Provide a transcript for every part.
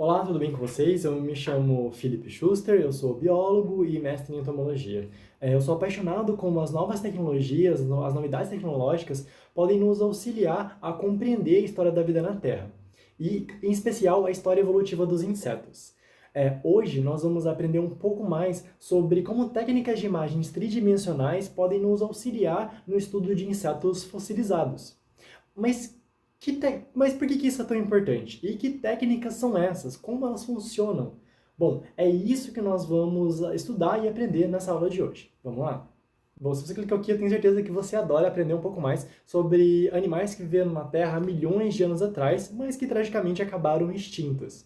Olá, tudo bem com vocês? Eu me chamo Felipe Schuster, eu sou biólogo e mestre em entomologia. Eu sou apaixonado como as novas tecnologias, as novidades tecnológicas podem nos auxiliar a compreender a história da vida na Terra, e, em especial, a história evolutiva dos insetos. Hoje nós vamos aprender um pouco mais sobre como técnicas de imagens tridimensionais podem nos auxiliar no estudo de insetos fossilizados. Mas, Mas por que isso é tão importante? E que técnicas são essas? Como elas funcionam? Bom, é isso que nós vamos estudar e aprender nessa aula de hoje. Vamos lá? Bom, se você clicou aqui, eu tenho certeza que você adora aprender um pouco mais sobre animais que viveram na Terra há milhões de anos atrás, mas que tragicamente acabaram extintos.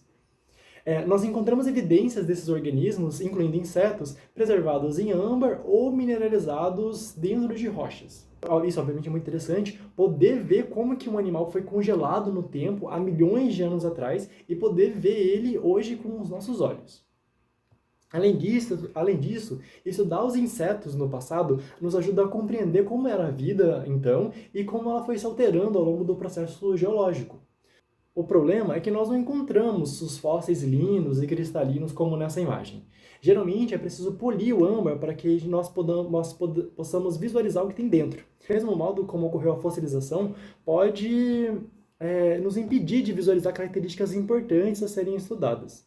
Nós encontramos evidências desses organismos, incluindo insetos, preservados em âmbar ou mineralizados dentro de rochas. Isso, obviamente, é muito interessante, poder ver como que um animal foi congelado no tempo, há milhões de anos atrás, e poder ver ele hoje com os nossos olhos. Além disso, estudar os insetos no passado nos ajuda a compreender como era a vida, então, e como ela foi se alterando ao longo do processo geológico. O problema é que nós não encontramos os fósseis lindos e cristalinos como nessa imagem. Geralmente é preciso polir o âmbar para que possamos visualizar o que tem dentro. Do mesmo modo como ocorreu a fossilização, pode nos impedir de visualizar características importantes a serem estudadas.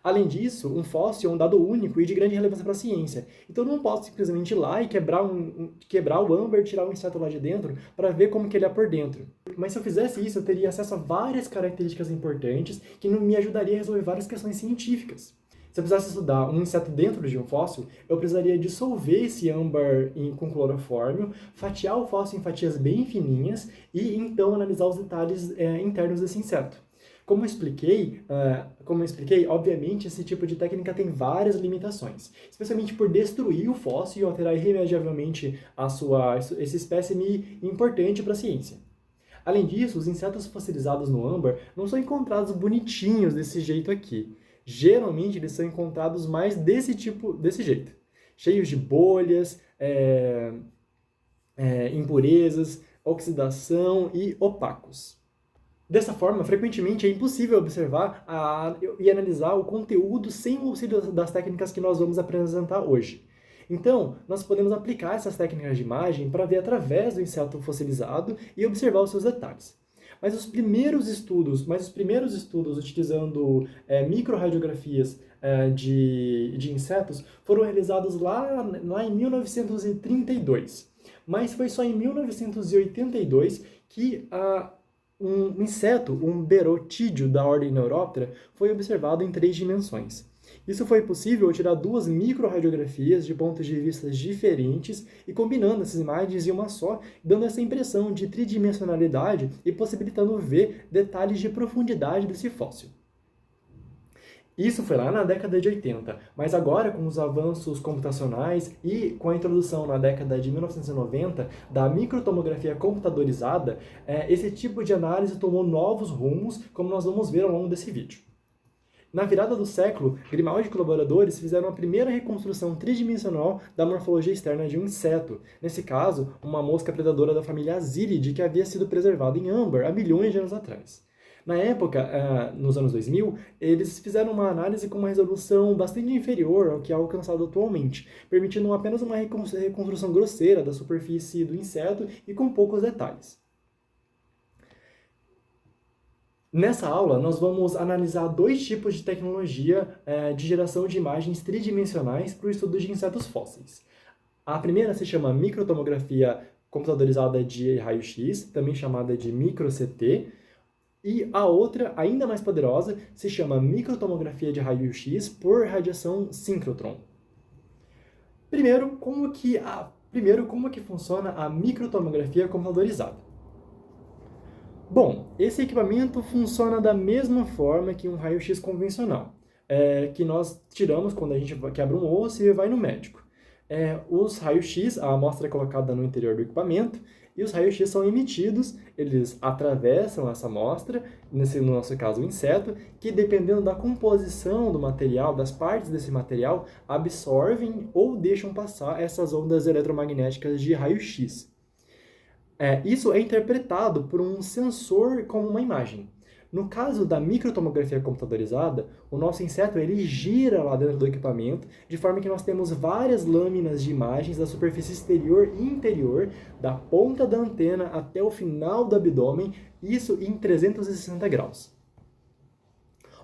Além disso, um fóssil é um dado único e de grande relevância para a ciência. Então eu não posso simplesmente ir lá e quebrar o âmbar, tirar o inseto lá de dentro, para ver como que ele é por dentro. Mas se eu fizesse isso, eu teria acesso a várias características importantes que me ajudaria a resolver várias questões científicas. Se eu precisasse estudar um inseto dentro de um fóssil, eu precisaria dissolver esse âmbar com clorofórmio, fatiar o fóssil em fatias bem fininhas e então analisar os detalhes internos desse inseto. Como eu expliquei, obviamente esse tipo de técnica tem várias limitações, especialmente por destruir o fóssil e alterar irremediavelmente esse espécime importante para a ciência. Além disso, os insetos fossilizados no âmbar não são encontrados bonitinhos desse jeito aqui. Geralmente eles são encontrados mais desse jeito, cheios de bolhas, impurezas, oxidação e opacos. Dessa forma, frequentemente é impossível observar e analisar o conteúdo sem o auxílio das técnicas que nós vamos apresentar hoje. Então, nós podemos aplicar essas técnicas de imagem para ver através do inseto fossilizado e observar os seus detalhes. Mas os primeiros estudos utilizando microrradiografias de insetos foram realizados lá em 1932. Mas foi só em 1982 que um inseto, um berotídeo da ordem Neuroptera, foi observado em 3 dimensões. Isso foi possível ao tirar 2 microrradiografias de pontos de vista diferentes e combinando essas imagens em uma só, dando essa impressão de tridimensionalidade e possibilitando ver detalhes de profundidade desse fóssil. Isso foi lá na década de 80, mas agora com os avanços computacionais e com a introdução na década de 1990 da microtomografia computadorizada, esse tipo de análise tomou novos rumos, como nós vamos ver ao longo desse vídeo. Na virada do século, Grimaldi e colaboradores fizeram a primeira reconstrução tridimensional da morfologia externa de um inseto, nesse caso, uma mosca predadora da família Asilidae que havia sido preservada em âmbar há milhões de anos atrás. Na época, nos anos 2000, eles fizeram uma análise com uma resolução bastante inferior ao que é alcançado atualmente, permitindo apenas uma reconstrução grosseira da superfície do inseto e com poucos detalhes. Nessa aula, nós vamos analisar 2 tipos de tecnologia de geração de imagens tridimensionais para o estudo de insetos fósseis. A primeira se chama microtomografia computadorizada de raio-x, também chamada de micro-CT, e a outra, ainda mais poderosa, se chama microtomografia de raio-x por radiação síncrotron. Primeiro, como que funciona a microtomografia computadorizada? Bom, esse equipamento funciona da mesma forma que um raio-x convencional, que nós tiramos quando a gente quebra um osso e vai no médico. Os raios-x, a amostra é colocada no interior do equipamento, e os raios-x são emitidos, eles atravessam essa amostra, no nosso caso o inseto, que dependendo da composição do material, das partes desse material, absorvem ou deixam passar essas ondas eletromagnéticas de raio-x. Isso é interpretado por um sensor como uma imagem. No caso da microtomografia computadorizada, o nosso inseto ele gira lá dentro do equipamento, de forma que nós temos várias lâminas de imagens da superfície exterior e interior, da ponta da antena até o final do abdômen, isso em 360 graus.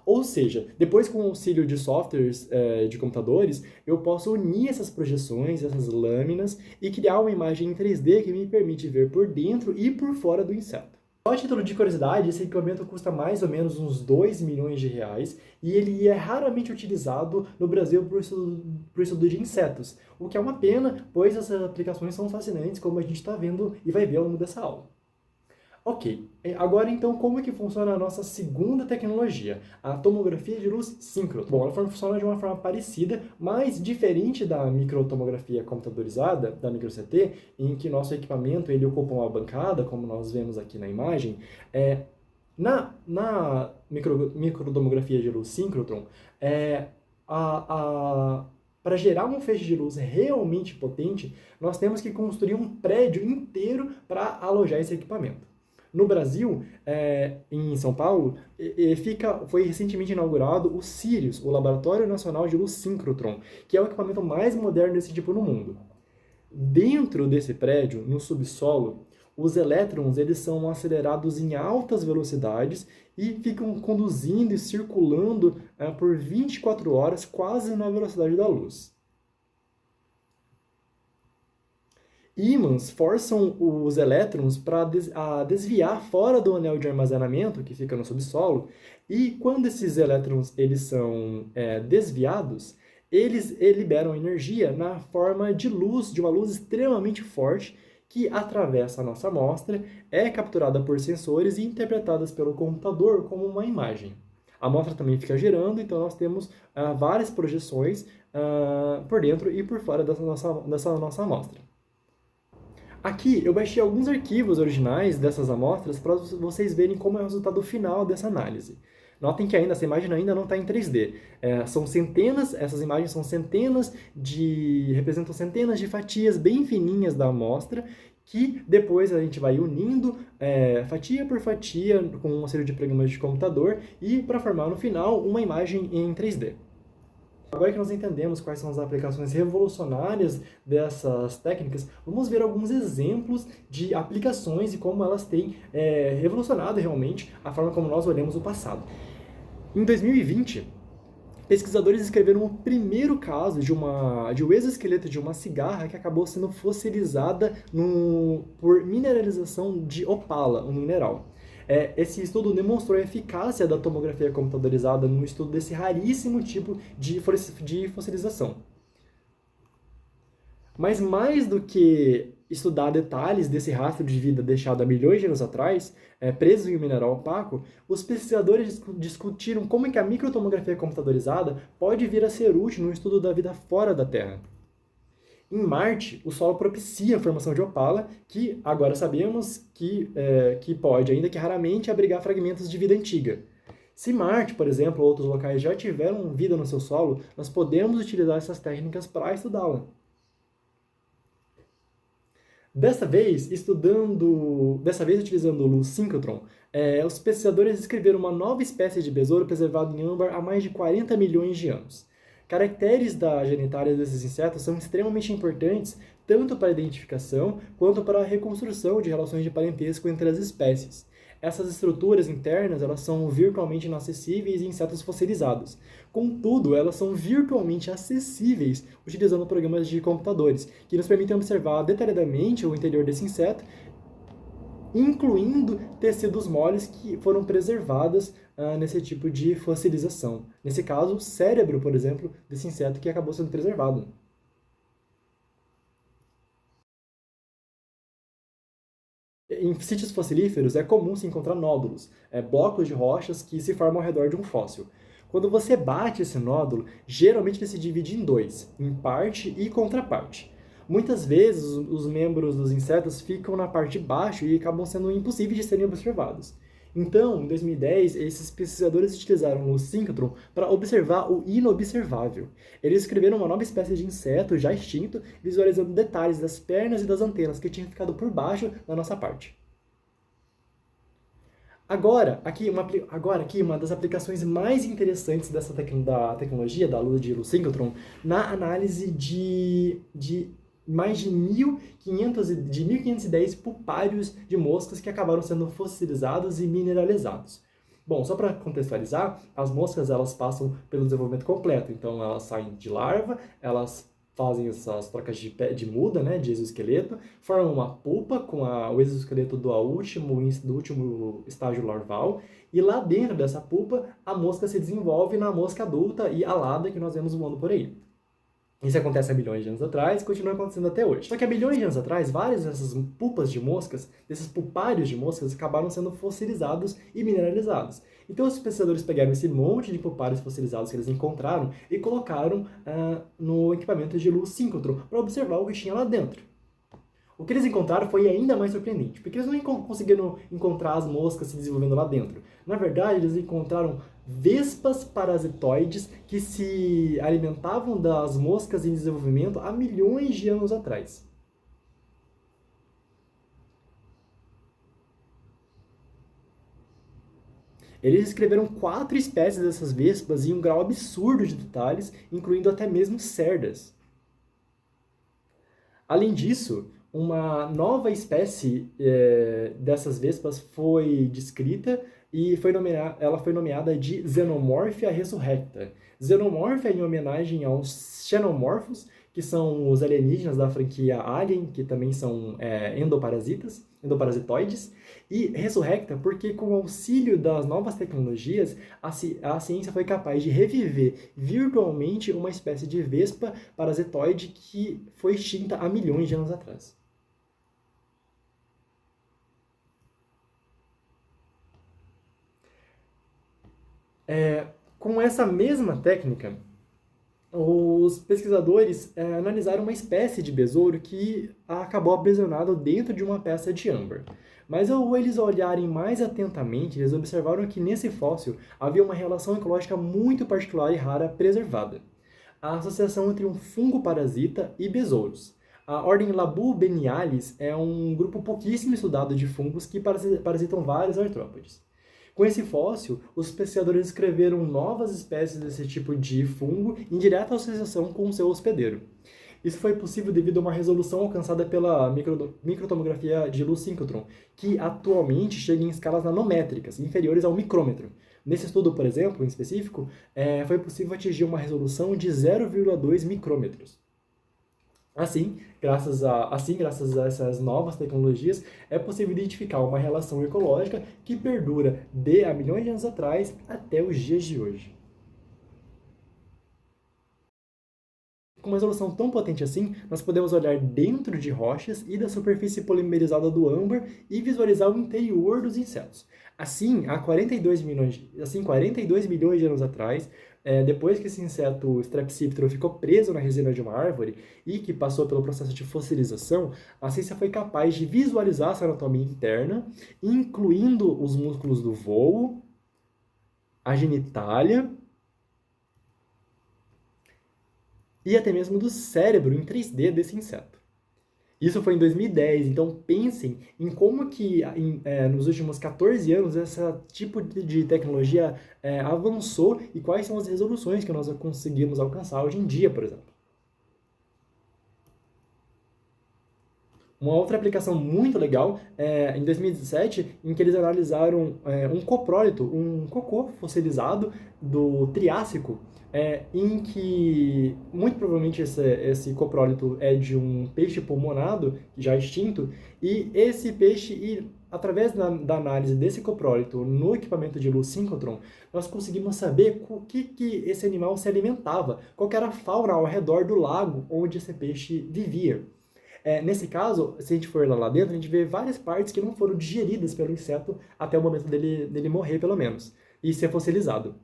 Ou seja, depois com o auxílio de softwares de computadores, eu posso unir essas projeções, essas lâminas, e criar uma imagem em 3D que me permite ver por dentro e por fora do inseto. Só a título de curiosidade, esse equipamento custa mais ou menos uns 2 milhões de reais e ele é raramente utilizado no Brasil por estudo de insetos, o que é uma pena, pois essas aplicações são fascinantes, como a gente está vendo e vai ver ao longo dessa aula. Ok, agora então como é que funciona a nossa segunda tecnologia, a tomografia de luz síncrotron? Bom, ela funciona de uma forma parecida, mas diferente da microtomografia computadorizada, da micro-CT, em que nosso equipamento ele ocupa uma bancada, como nós vemos aqui na imagem. Na microtomografia de luz síncrotron, para gerar um feixe de luz realmente potente, nós temos que construir um prédio inteiro para alojar esse equipamento. No Brasil, em São Paulo, foi recentemente inaugurado o Sirius, o Laboratório Nacional de Luz Síncrotron, que é o equipamento mais moderno desse tipo no mundo. Dentro desse prédio, no subsolo, os elétrons eles são acelerados em altas velocidades e ficam conduzindo e circulando por 24 horas, quase na velocidade da luz. Ímãs forçam os elétrons para desviar fora do anel de armazenamento, que fica no subsolo, e quando esses elétrons eles são desviados, eles liberam energia na forma de luz, de uma luz extremamente forte, que atravessa a nossa amostra, é capturada por sensores e interpretada pelo computador como uma imagem. A amostra também fica girando, então nós temos várias projeções por dentro e por fora dessa nossa amostra. Aqui eu baixei alguns arquivos originais dessas amostras para vocês verem como é o resultado final dessa análise. Notem que essa imagem ainda não está em 3D. Essas imagens são representam centenas de fatias bem fininhas da amostra, que depois a gente vai unindo fatia por fatia com uma série de programas de computador e para formar no final uma imagem em 3D. Agora que nós entendemos quais são as aplicações revolucionárias dessas técnicas, vamos ver alguns exemplos de aplicações e como elas têm revolucionado realmente a forma como nós olhamos o passado. Em 2020, pesquisadores escreveram o primeiro caso de um exoesqueleto de uma cigarra que acabou sendo fossilizada por mineralização de opala, um mineral. Esse estudo demonstrou a eficácia da tomografia computadorizada no estudo desse raríssimo tipo de fossilização. Mas mais do que estudar detalhes desse rastro de vida deixado há milhões de anos atrás, preso em um mineral opaco, os pesquisadores discutiram como é que a microtomografia computadorizada pode vir a ser útil no estudo da vida fora da Terra. Em Marte, o solo propicia a formação de opala, que agora sabemos que pode, ainda que raramente, abrigar fragmentos de vida antiga. Se Marte, por exemplo, ou outros locais já tiveram vida no seu solo, nós podemos utilizar essas técnicas para estudá-la. Dessa vez utilizando o luz síncrotron, os pesquisadores descreveram uma nova espécie de besouro preservado em âmbar há mais de 40 milhões de anos. Caracteres da genitália desses insetos são extremamente importantes tanto para a identificação quanto para a reconstrução de relações de parentesco entre as espécies. Essas estruturas internas elas são virtualmente inacessíveis em insetos fossilizados. Contudo, elas são virtualmente acessíveis utilizando programas de computadores, que nos permitem observar detalhadamente o interior desse inseto, incluindo tecidos moles que foram preservados nesse tipo de fossilização. Nesse caso, o cérebro, por exemplo, desse inseto que acabou sendo preservado. Em sítios fossilíferos é comum se encontrar nódulos, blocos de rochas que se formam ao redor de um fóssil. Quando você bate esse nódulo, geralmente ele se divide em dois, em parte e contraparte. Muitas vezes os membros dos insetos ficam na parte de baixo e acabam sendo impossíveis de serem observados. Então, em 2010, esses pesquisadores utilizaram o síncrotron para observar o inobservável. Eles descreveram uma nova espécie de inseto já extinto, visualizando detalhes das pernas e das antenas que tinham ficado por baixo da nossa parte. Agora aqui uma das aplicações mais interessantes da tecnologia da luz de luz síncrotron na análise de mais de 1.510 pulpários de moscas que acabaram sendo fossilizados e mineralizados. Bom, só para contextualizar, as moscas elas passam pelo desenvolvimento completo, então elas saem de larva, elas fazem essas trocas de muda, né, de exoesqueleto, formam uma polpa com o exoesqueleto do último estágio larval, e lá dentro dessa polpa a mosca se desenvolve na mosca adulta e alada que nós vemos voando por aí. Isso acontece há bilhões de anos atrás e continua acontecendo até hoje. Só que há bilhões de anos atrás, várias dessas pulpas de moscas, desses pulpários de moscas, acabaram sendo fossilizados e mineralizados. Então os pesquisadores pegaram esse monte de pulpários fossilizados que eles encontraram e colocaram no equipamento de luz síncrotron para observar o que tinha lá dentro. O que eles encontraram foi ainda mais surpreendente, porque eles não conseguiram encontrar as moscas se desenvolvendo lá dentro. Na verdade, eles encontraram vespas parasitoides que se alimentavam das moscas em desenvolvimento há milhões de anos atrás. Eles descreveram 4 espécies dessas vespas em um grau absurdo de detalhes, incluindo até mesmo cerdas. Além disso, uma nova espécie dessas vespas foi descrita e ela foi nomeada de Xenomorphia resurrecta. Xenomorphia em homenagem aos xenomorfos, que são os alienígenas da franquia Alien, que também são endoparasitoides, e resurrecta porque, com o auxílio das novas tecnologias, a ciência foi capaz de reviver virtualmente uma espécie de vespa parasitoide que foi extinta há milhões de anos atrás. Com essa mesma técnica, os pesquisadores analisaram uma espécie de besouro que acabou aprisionado dentro de uma peça de âmbar. Mas ao eles olharem mais atentamente, eles observaram que nesse fóssil havia uma relação ecológica muito particular e rara preservada. A associação entre um fungo parasita e besouros. A ordem Labubenialis é um grupo pouquíssimo estudado de fungos que parasitam vários artrópodes. Com esse fóssil, os pesquisadores descreveram novas espécies desse tipo de fungo em direta associação com o seu hospedeiro. Isso foi possível devido a uma resolução alcançada pela microtomografia de luz síncrotron, que atualmente chega em escalas nanométricas, inferiores ao micrômetro. Nesse estudo, por exemplo, em específico, foi possível atingir uma resolução de 0,2 micrômetros. Assim, graças a essas novas tecnologias, é possível identificar uma relação ecológica que perdura de há milhões de anos atrás até os dias de hoje. Com uma resolução tão potente assim, nós podemos olhar dentro de rochas e da superfície polimerizada do âmbar e visualizar o interior dos insetos. Assim, 42 milhões de anos atrás, depois que esse inseto Strepsiptero ficou preso na resina de uma árvore e que passou pelo processo de fossilização, a ciência foi capaz de visualizar essa anatomia interna, incluindo os músculos do voo, a genitália e até mesmo do cérebro em 3D desse inseto. Isso foi em 2010, então pensem em como que nos últimos 14 anos esse tipo de tecnologia avançou e quais são as resoluções que nós conseguimos alcançar hoje em dia, por exemplo. Uma outra aplicação muito legal é em 2017, em que eles analisaram um coprólito, um cocô fossilizado do Triássico, em que muito provavelmente esse coprólito é de um peixe pulmonado, já extinto, e esse peixe, através da análise desse coprólito no equipamento de luz síncrotron, nós conseguimos saber o que esse animal se alimentava, qual que era a fauna ao redor do lago onde esse peixe vivia. Nesse caso, se a gente for lá dentro, a gente vê várias partes que não foram digeridas pelo inseto até o momento dele morrer, pelo menos, e ser fossilizado.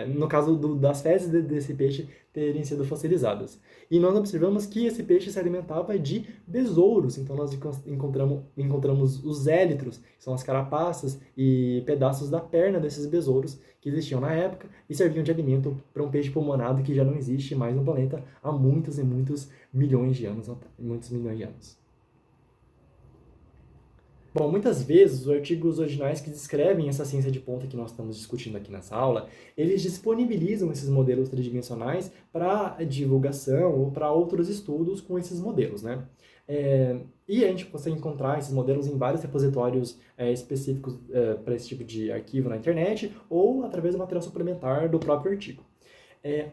No caso das fezes desse peixe terem sido fossilizadas. E nós observamos que esse peixe se alimentava de besouros, então nós encontramos os élitros, que são as carapaças e pedaços da perna desses besouros que existiam na época e serviam de alimento para um peixe pulmonado que já não existe mais no planeta há muitos e muitos milhões de anos. Bom, muitas vezes os artigos originais que descrevem essa ciência de ponta que nós estamos discutindo aqui nessa aula, eles disponibilizam esses modelos tridimensionais para divulgação ou para outros estudos com esses modelos, né? E a gente consegue encontrar esses modelos em vários repositórios específicos para esse tipo de arquivo na internet ou através do material suplementar do próprio artigo.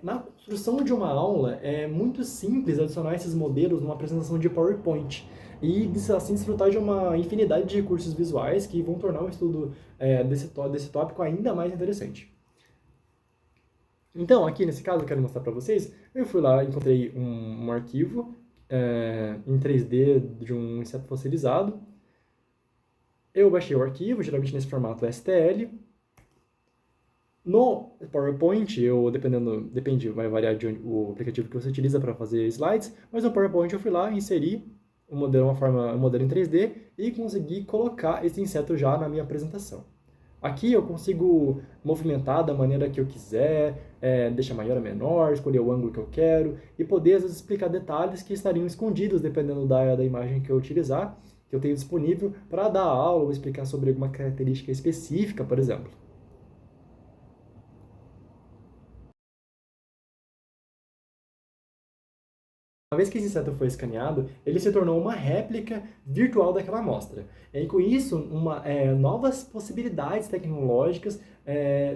Na construção de uma aula, é muito simples adicionar esses modelos numa apresentação de PowerPoint e assim desfrutar de uma infinidade de recursos visuais que vão tornar o estudo desse tópico ainda mais interessante. Então, aqui nesse caso, eu quero mostrar para vocês, eu fui lá, encontrei um arquivo em 3D de um inseto fossilizado. Eu baixei o arquivo, geralmente nesse formato STL. No PowerPoint, depende, vai variar o aplicativo que você utiliza para fazer slides, mas no PowerPoint eu fui lá, inseri um modelo em 3D e consegui colocar esse inseto já na minha apresentação. Aqui eu consigo movimentar da maneira que eu quiser, deixar maior ou menor, escolher o ângulo que eu quero e poder, às vezes, explicar detalhes que estariam escondidos dependendo da imagem que eu utilizar, que eu tenho disponível para dar aula ou explicar sobre alguma característica específica, por exemplo. Uma vez que esse inseto foi escaneado, ele se tornou uma réplica virtual daquela amostra. E com isso, novas possibilidades tecnológicas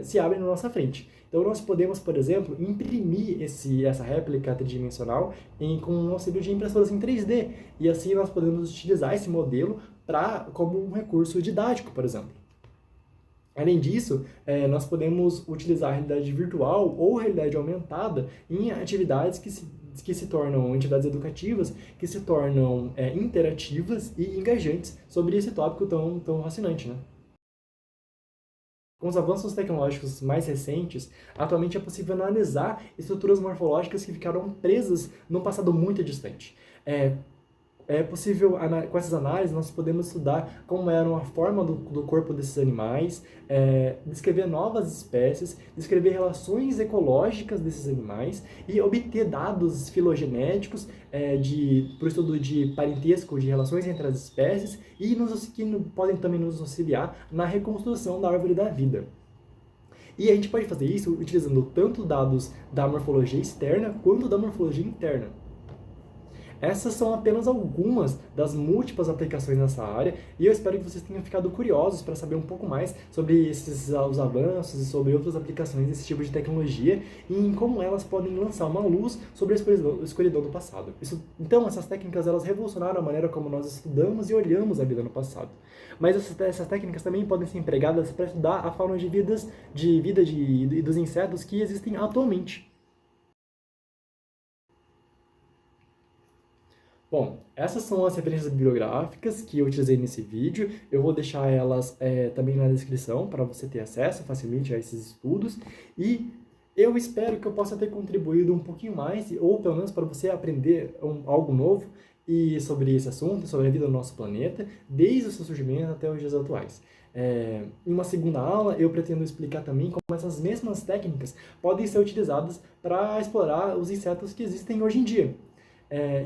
se abrem na nossa frente. Então, nós podemos, por exemplo, imprimir essa réplica tridimensional com o auxílio de impressoras em 3D. E assim nós podemos utilizar esse modelo como um recurso didático, por exemplo. Além disso, nós podemos utilizar a realidade virtual ou realidade aumentada em atividades que se tornam atividades educativas, que se tornam interativas e engajantes sobre esse tópico tão fascinante, né? Com os avanços tecnológicos mais recentes, atualmente é possível analisar estruturas morfológicas que ficaram presas num passado muito distante. É possível, com essas análises, nós podemos estudar como era a forma do corpo desses animais, descrever novas espécies, descrever relações ecológicas desses animais e obter dados filogenéticos para o estudo de parentesco, de relações entre as espécies e que podem também nos auxiliar na reconstrução da árvore da vida. E a gente pode fazer isso utilizando tanto dados da morfologia externa quanto da morfologia interna. Essas são apenas algumas das múltiplas aplicações nessa área e eu espero que vocês tenham ficado curiosos para saber um pouco mais sobre os avanços e sobre outras aplicações desse tipo de tecnologia e em como elas podem lançar uma luz sobre a escuridão do passado. Então, essas técnicas elas revolucionaram a maneira como nós estudamos e olhamos a vida no passado. Mas essas técnicas também podem ser empregadas para estudar a fauna de vida dos insetos que existem atualmente. Bom, essas são as referências bibliográficas que eu utilizei nesse vídeo. Eu vou deixar elas também na descrição para você ter acesso facilmente a esses estudos. E eu espero que eu possa ter contribuído um pouquinho mais, ou pelo menos para você aprender algo novo sobre esse assunto, sobre a vida do nosso planeta, desde o seu surgimento até os dias atuais. Em uma segunda aula, eu pretendo explicar também como essas mesmas técnicas podem ser utilizadas para explorar os insetos que existem hoje em dia.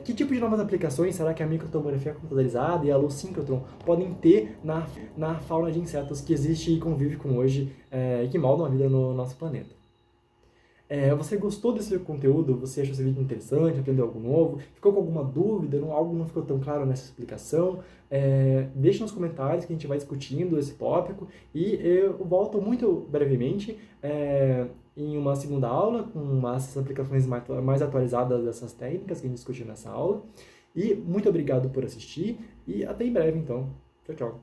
Que tipo de novas aplicações será que a microtomografia computadorizada e a luz síncrotron podem ter na fauna de insetos que existe e convive com hoje e que moldam a vida no nosso planeta? Você gostou desse conteúdo? Você achou esse vídeo interessante? Aprendeu algo novo? Ficou com alguma dúvida? Algo não ficou tão claro nessa explicação? Deixe nos comentários que a gente vai discutindo esse tópico e eu volto muito brevemente em uma segunda aula com essas aplicações mais atualizadas dessas técnicas que a gente discutiu nessa aula. E muito obrigado por assistir e até em breve então. Tchau, tchau.